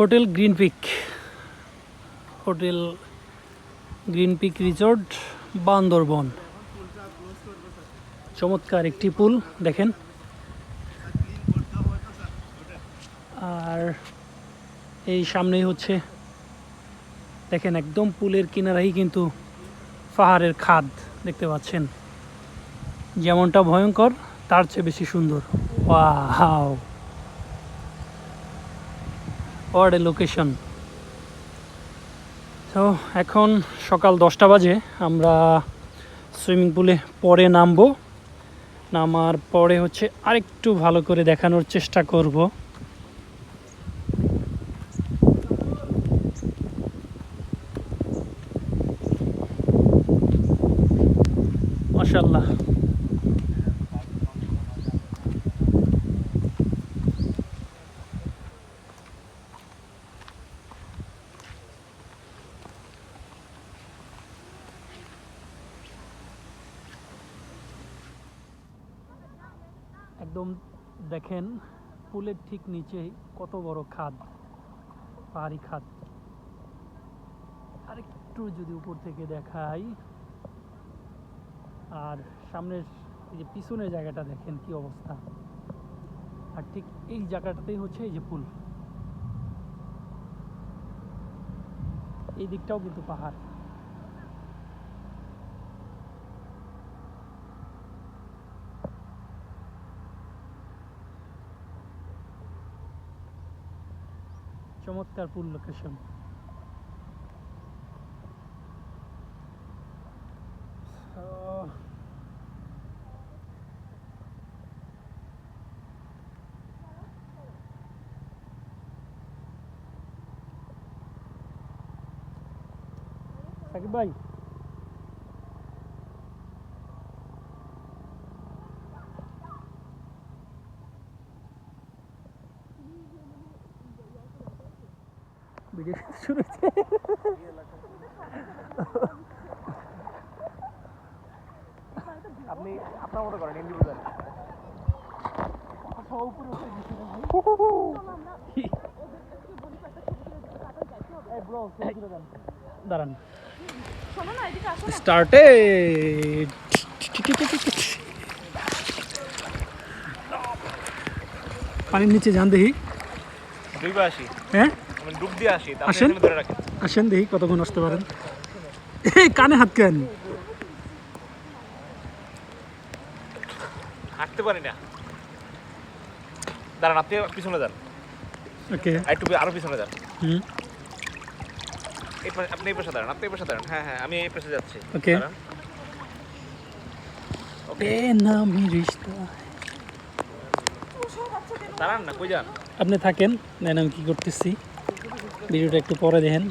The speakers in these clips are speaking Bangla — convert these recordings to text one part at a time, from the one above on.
Hotel green peak, hotel green peak resort Bandarban. চমৎকার একটি পুল দেখেন। আর এই সামনেই হচ্ছে দেখেন একদম পুলের কিনারাই কিন্তু পাহাড়ের খাদ দেখতে পাচ্ছেন, যেমনটা ভয়ঙ্কর তার চেয়ে বেশি সুন্দর। Wow, what a location. তো এখন সকাল 10টা বাজে, আমরা সুইমিং পুলে পরে নামবো। নামার পরে হচ্ছে আরেকটু ভালো করে দেখানোর চেষ্টা করব। মাশাআল্লাহ, একদম দেখেন পুলের ঠিক নিচেই কত বড় খাদ, পাহাড়ি খাদ। আরেকটু যদি উপর থেকে দেখাই, আর সামনের এই যে পিছনের জায়গাটা দেখেন কি অবস্থা। আর ঠিক এই জায়গাটাতেই হচ্ছে এই যে পুল, এই দিকটাও কিন্তু পাহাড়। চমৎকার পুল লোকেশন। সাকিব ভাই, ভিডিও শুরু হচ্ছে। আপনি আপনার মতো করেন, ইন্ডিভিজুয়াল। দাঁড়ান, স্টার্টেড। পানির নিচে যান দেখি। দুইবার আসি, হ্যাঁ আমি ডুব দিয়ে আসি, তারপরে আসেন। এখানে ধরে রাখেন। আসেন দেখি কতক্ষণ আসতে পারেন। এই কানে হাত কেন? হাঁটতে পারি না। দাঁড়ান, আপনি পিছনে যান। ওকে, একটু আরো পিছনে যান। হুম, আপনি এই পাশে দাঁড়ান, আপনি এই পাশে দাঁড়ান। হ্যাঁ হ্যাঁ, আমি এই পাশে যাচ্ছি। ওকে। দাঁড়ান। বেনামি রিশতা। দাঁড়ান না, কই যান? আপনি থাকেন, দেন আমি কি করতেছি ভিডিওটা একটু পরে দেখেন।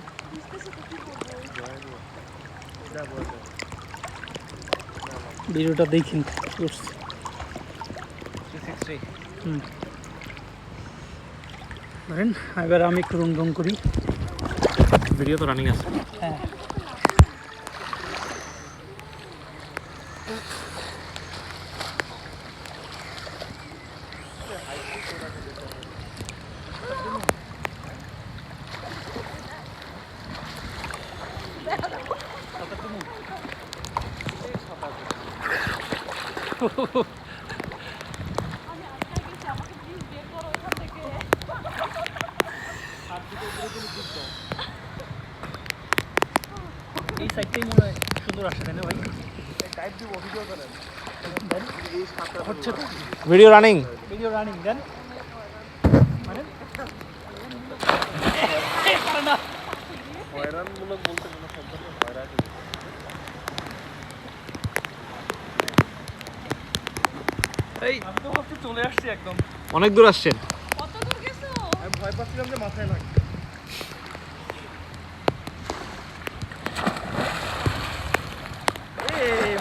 ভিডিওটা দেখেন করছি। 360। হুম, ধরেন এবার আমি একটু রং রং করি। ভিডিও তো রানিং আছে। হ্যাঁ, এই সাইডটাই মনে হয় সুন্দর আসে, তাই না ভাই? হচ্ছে তো ভিডিও রানিং। ভিডিও রানিং, দেন মানে হয়রানমূলক বলতে কোনো শব্দ নেই, হয়রান। এই আমি তো ভাবছি চলে আসছি একদম। অনেক দূর আসছেন। কত দূর গেছো? আমি ভয় পাচ্ছিলাম যে মাথায় লাগবে।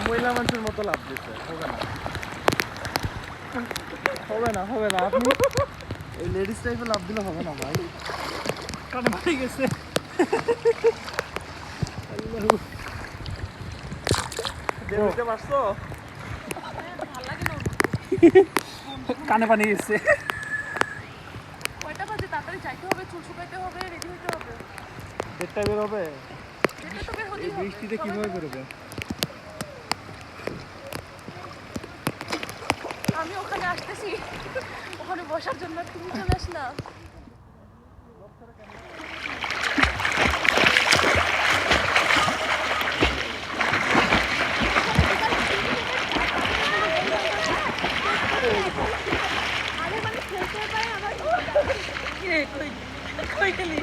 মহিলা মানুষের মতো লাভ দিচ্ছে, হবে না হবে না হবে না। আপনি এই লেডিস টাইপে লাভ দিলে হবে না ভাই, কানে মারি গেছে। দেখতে পারছো? ভালো লাগে না। কানে পানি গেছে। কয়টা বাজে? তাড়াতাড়ি তাড়াতাড়ি যাইতে হবে, চুল শুকাইতে হবে, রেডি হইতে হবে। দেড়টা বের হবে। যেতে তো বের এই হতেই হবে। বৃষ্টিতে কিভাবে বেরোবে? আমি ওখানে আসতেছি, ওখানে বসার জন্য তুমি চলে আস না। কিরে, কই কই গেলি?